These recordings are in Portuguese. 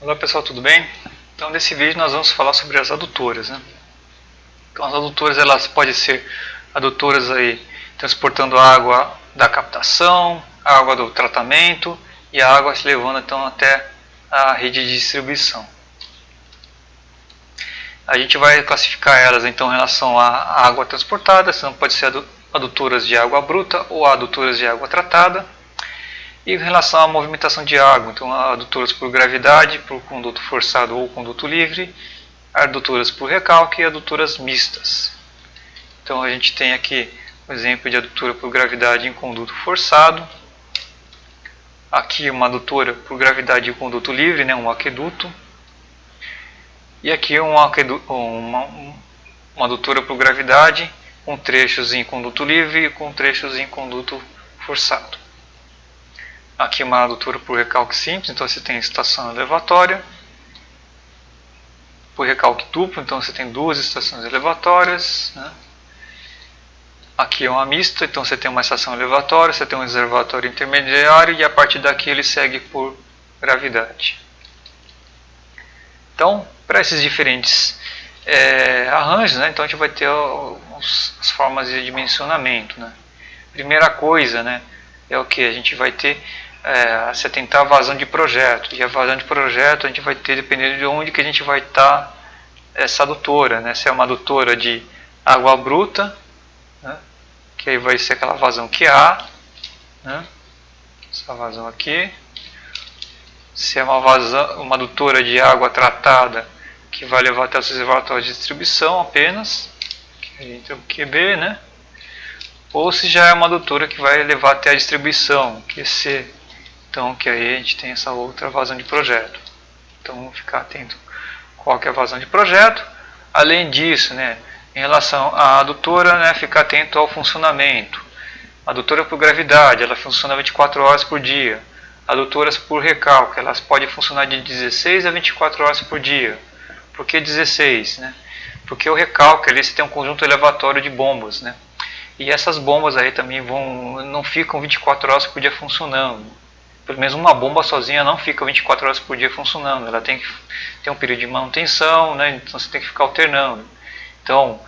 Olá pessoal, tudo bem? Então nesse vídeo nós vamos falar sobre as adutoras, né? Então as adutoras elas podem ser adutoras aí transportando a água da captação, a água do tratamento e a água se levando então até a rede de distribuição. A gente vai classificar elas então em relação à água transportada, senão pode ser adutoras de água bruta ou adutoras de água tratada. E em relação à movimentação de água, então adutoras por gravidade, por conduto forçado ou conduto livre, adutoras por recalque e adutoras mistas. Então a gente tem aqui um exemplo de adutora por gravidade em conduto forçado. Aqui uma adutora por gravidade em conduto livre, né, um aqueduto. E aqui uma adutora por gravidade com trechos em conduto livre e com trechos em conduto forçado. Aqui uma adutora por recalque simples, então você tem estação elevatória. Por recalque duplo, então você tem duas estações elevatórias, né? Aqui é uma mista, então você tem uma estação elevatória, você tem um reservatório intermediário e a partir daqui ele segue por gravidade. Então, para esses diferentes arranjos, né, então a gente vai ter as formas de dimensionamento, né? Primeira coisa, né, é o que? A gente vai ter se atentar à vazão de projeto. E a vazão de projeto a gente vai ter dependendo de onde que a gente vai estar essa adutora, né? Se é uma adutora de água bruta, né? Que aí vai ser aquela vazão que há, né? Essa vazão aqui. Se é uma adutora de água tratada, que vai levar até os reservatórios de distribuição apenas, que entra o QB, né? Ou se já é uma adutora que vai levar até a distribuição, QC. Então, que aí a gente tem essa outra vazão de projeto. Então, vamos ficar atento qual que é a vazão de projeto. Além disso, né, em relação à adutora, né, ficar atento ao funcionamento. A adutora por gravidade, ela funciona 24 horas por dia. Adutoras por recalque, elas podem funcionar de 16 a 24 horas por dia. Por que 16? Né? Porque o recalque ali você tem um conjunto elevatório de bombas, né? E essas bombas aí também não ficam 24 horas por dia funcionando. Pelo menos uma bomba sozinha não fica 24 horas por dia funcionando. Ela tem que ter um período de manutenção, né? Então você tem que ficar alternando. Então,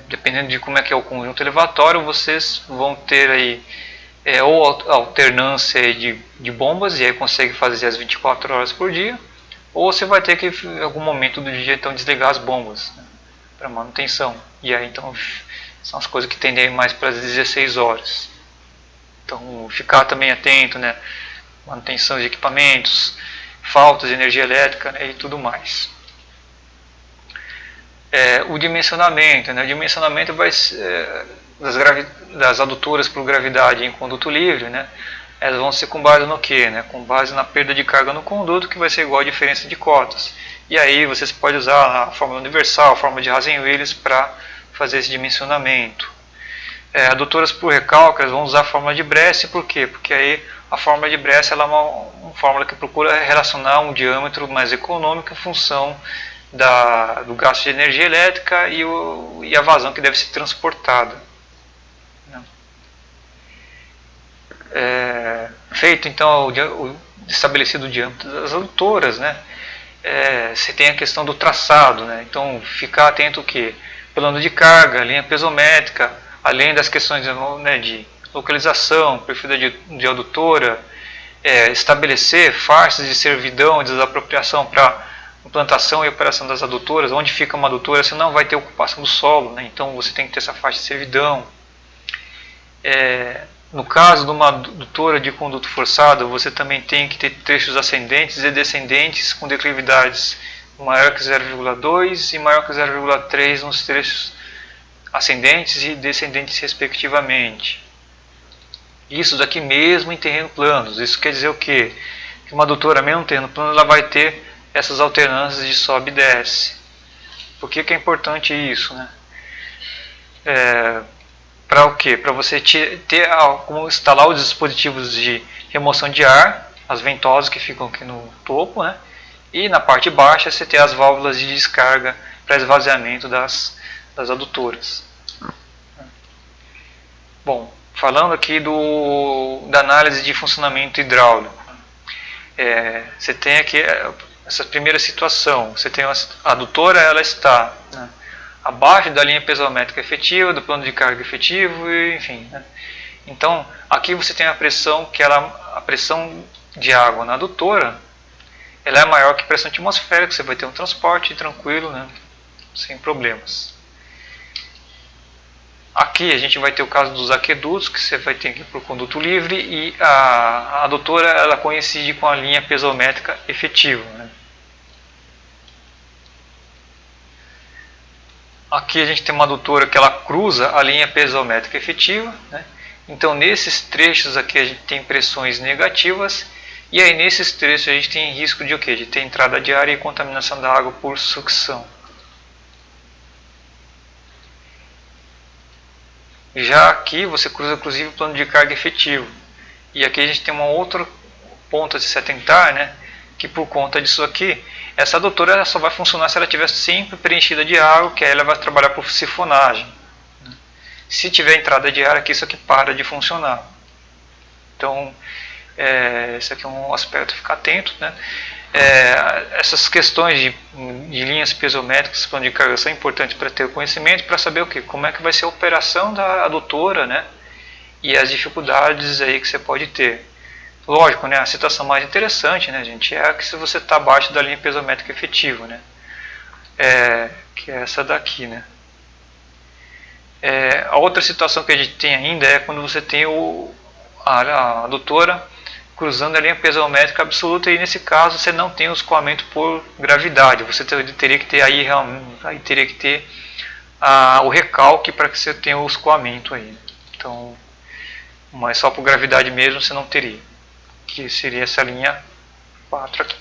dependendo de como é que é o conjunto elevatório, vocês vão ter aí ou alternância de bombas, e aí consegue fazer as 24 horas por dia, ou você vai ter que em algum momento do dia então desligar as bombas, né, para manutenção. E aí então são as coisas que tendem mais para as 16 horas. Então ficar também atento, né, manutenção de equipamentos, faltas de energia elétrica, né, e tudo mais. O dimensionamento, né, o dimensionamento vai ser das adutoras por gravidade em conduto livre, né, elas vão ser com base no que? Né? Com base na perda de carga no conduto, que vai ser igual a diferença de cotas. E aí vocês podem usar a fórmula universal, a fórmula de Hazen-Willis para fazer esse dimensionamento. Adutoras por recalque, elas vão usar a fórmula de Bresse, por quê? Porque aí a fórmula de Bresse ela é uma fórmula que procura relacionar um diâmetro mais econômico em função do gasto de energia elétrica e a vazão que deve ser transportada. Feito então o estabelecido o diâmetro das adutoras, né? Você tem a questão do traçado, né? Então ficar atento o que? Plano de carga, linha pesométrica, além das questões, né, de localização, perfil de adutora, estabelecer faixas de servidão e desapropriação para implantação e operação das adutoras. Onde fica uma adutora, você não vai ter ocupação do solo, né? Então você tem que ter essa faixa de servidão. No caso de uma adutora de conduto forçado, você também tem que ter trechos ascendentes e descendentes com declividades maior que 0,2 e maior que 0,3 nos trechos ascendentes e descendentes respectivamente. Isso daqui mesmo em terreno planos. Isso quer dizer o quê? Que uma adutora mesmo em terreno plano ela vai ter essas alternâncias de sobe e desce. Por que é importante isso, né? Para o quê? Para você como instalar os dispositivos de remoção de ar, as ventosas que ficam aqui no topo, né? E na parte baixa você tem as válvulas de descarga para esvaziamento das adutoras. Bom, falando aqui da análise de funcionamento hidráulico. você tem aqui essa primeira situação, você tem a adutora, ela está, né, abaixo da linha piezométrica efetiva, do plano de carga efetivo, e, enfim. Né. Então, aqui você tem a pressão, a pressão de água na adutora, ela é maior que a pressão atmosférica, você vai ter um transporte tranquilo, né, sem problemas. Aqui a gente vai ter o caso dos aquedutos, que você vai ter que ir para o conduto livre, e a adutora ela coincide com a linha piezométrica efetiva. Né. Aqui a gente tem uma adutora que ela cruza a linha piezométrica efetiva. Né. Então nesses trechos aqui a gente tem pressões negativas, e aí nesses trechos a gente tem risco de o quê? De ter entrada de ar e contaminação da água por sucção. Já aqui você cruza inclusive o plano de carga efetivo. E aqui a gente tem uma outra ponta de se atentar, né, que por conta disso aqui, essa adutora ela só vai funcionar se ela estiver sempre preenchida de água, que aí ela vai trabalhar por sifonagem. Se tiver entrada de ar aqui, isso aqui para de funcionar. Então, esse aqui é um aspecto a ficar atento. Né. Essas questões de linhas piezométricas, plano de carga, são importantes para ter o conhecimento, para saber o que, como é que vai ser a operação da adutora, né, e as dificuldades aí que você pode ter. Lógico, né, a situação mais interessante, né, gente, é que se você está abaixo da linha piezométrica efetiva, né, que é essa daqui, né. A outra situação que a gente tem ainda é quando você tem a adutora cruzando a linha piezométrica absoluta, e nesse caso você não tem o escoamento por gravidade, você teria que ter aí teria que ter o recalque para que você tenha o escoamento aí. Então, mas só por gravidade mesmo você não teria, que seria essa linha 4 aqui,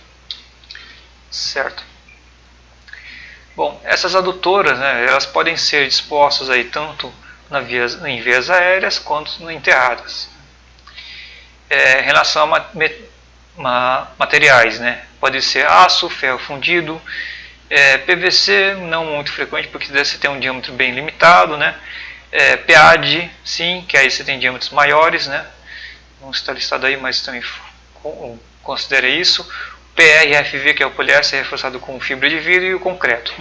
certo? Bom, essas adutoras, né, elas podem ser dispostas aí tanto em vias aéreas quanto enterradas. Em relação a materiais, né, pode ser aço, ferro fundido, PVC não muito frequente porque você tem um diâmetro bem limitado, né, PAD sim, que aí você tem diâmetros maiores, né, não está listado aí, mas também considere isso. PRFV, que é o poliéster reforçado com fibra de vidro, e o concreto.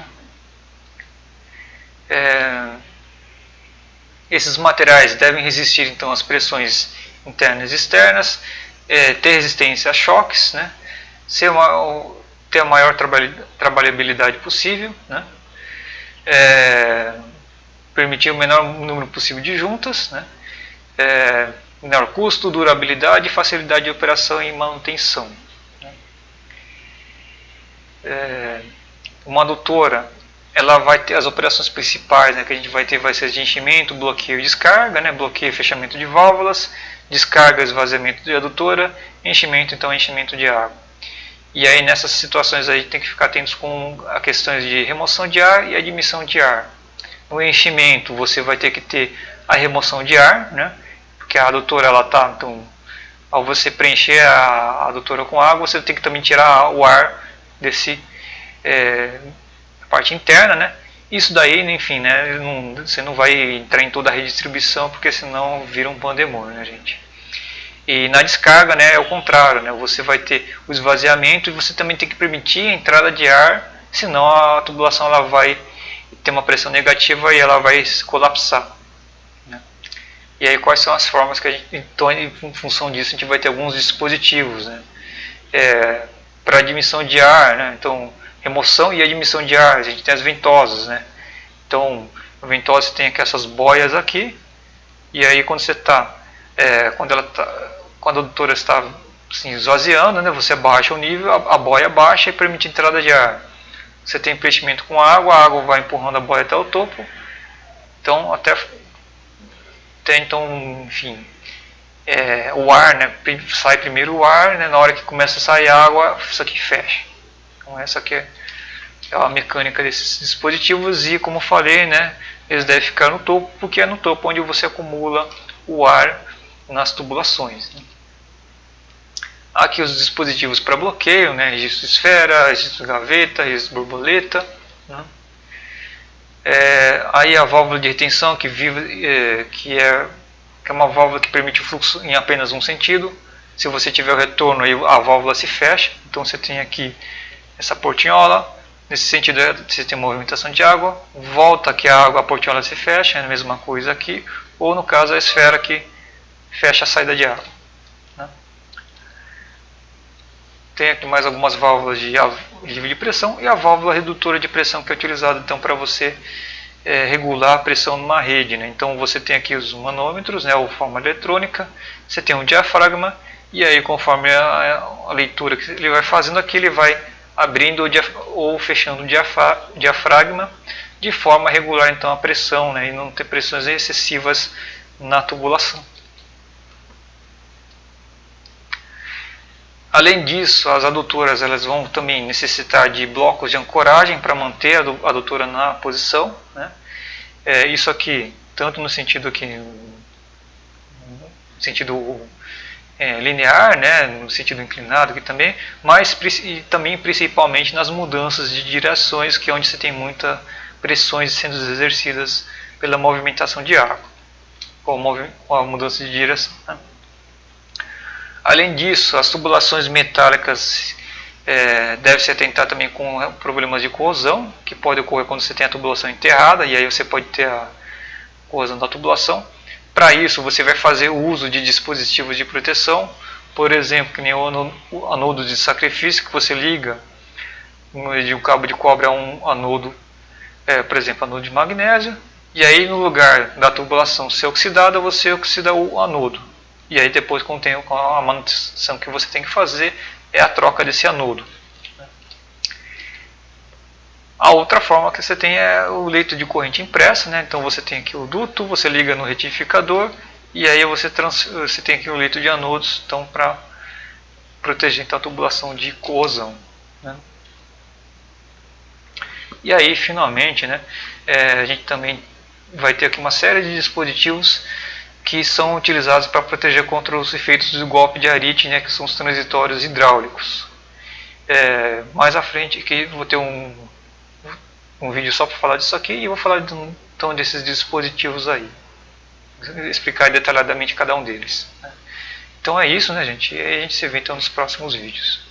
Esses materiais devem resistir então às pressões internas e externas, ter resistência a choques, né, ter a maior trabalhabilidade possível, né, permitir o menor número possível de juntas, né, menor custo, durabilidade e facilidade de operação e manutenção. Né. Uma adutora, ela vai ter as operações principais, né, que a gente vai ser de enchimento, bloqueio e descarga, né, bloqueio e fechamento de válvulas, descarga, esvaziamento de adutora, enchimento, então enchimento de água. E aí nessas situações a gente tem que ficar atentos com as questões de remoção de ar e admissão de ar. No enchimento você vai ter que ter a remoção de ar, né, porque a adutora ela tá, então ao você preencher a adutora com água, você tem que também tirar o ar desse parte interna, né. Isso daí, enfim, né, você não vai entrar em toda a redistribuição, porque senão vira um pandemônio, né, gente. E na descarga, né, é o contrário, né, você vai ter o esvaziamento e você também tem que permitir a entrada de ar, senão a tubulação ela vai ter uma pressão negativa e ela vai colapsar. Né. E aí quais são as formas que a gente, então em função disso a gente vai ter alguns dispositivos, né, para admissão de ar, né, então remoção e admissão de ar, a gente tem as ventosas, né? Então, a ventosa tem aqui essas boias aqui, e aí quando você está, quando a adutora está assim, esvaziando, né, você abaixa o nível, a boia baixa e permite a entrada de ar. Você tem preenchimento com água, a água vai empurrando a boia até o topo, então até então, enfim, o ar, né, sai primeiro o ar, né, na hora que começa a sair água, isso aqui fecha. Então essa aqui é a mecânica desses dispositivos e, como falei, né, eles devem ficar no topo, porque é no topo onde você acumula o ar nas tubulações. Né. Aqui os dispositivos para bloqueio, né, registro esfera, registro gaveta, registro borboleta. Né. Aí a válvula de retenção que é uma válvula que permite o fluxo em apenas um sentido. Se você tiver o retorno, aí a válvula se fecha. Então você tem aqui essa portinhola. Nesse sentido, você tem movimentação de água. Volta que a portinhola se fecha, é a mesma coisa aqui. Ou no caso, a esfera que fecha a saída de água. Né? Tem aqui mais algumas válvulas de alívio de pressão. E a válvula redutora de pressão, que é utilizada então para você regular a pressão numa rede. Né? Então você tem aqui os manômetros, né, ou forma eletrônica, você tem um diafragma, e aí conforme a leitura que ele vai fazendo aqui, ele vai abrindo ou fechando o diafragma de forma a regular então a pressão, né, e não ter pressões excessivas na tubulação. Além disso, as adutoras elas vão também necessitar de blocos de ancoragem para manter a adutora na posição. Né? Isso aqui, tanto no sentido linear, né? No sentido inclinado aqui também, mas e também principalmente nas mudanças de direções, que é onde você tem muitas pressões sendo exercidas pela movimentação de água, com a mudança de direção. Né? Além disso, as tubulações metálicas deve se atentar também com problemas de corrosão, que pode ocorrer quando você tem a tubulação enterrada, e aí você pode ter a corrosão da tubulação. Para isso, você vai fazer o uso de dispositivos de proteção, por exemplo, que nem o anodo de sacrifício, que você liga de um cabo de cobre a um anodo, por exemplo, anodo de magnésio, e aí no lugar da tubulação ser oxidada, você oxida o anodo. E aí depois, com a manutenção que você tem que fazer, é a troca desse anodo. A outra forma que você tem é o leito de corrente impressa, né? Então você tem aqui o duto, você liga no retificador, e aí você tem aqui o leito de anodos, então, para proteger então, a tubulação de corrosão. Né? E aí, finalmente, né, a gente também vai ter aqui uma série de dispositivos que são utilizados para proteger contra os efeitos do golpe de arite, né, que são os transitórios hidráulicos. Mais à frente aqui vou ter um vídeo só para falar disso aqui, e vou falar então desses dispositivos aí, explicar detalhadamente cada um deles. Então é isso, né, gente? E a gente se vê então nos próximos vídeos.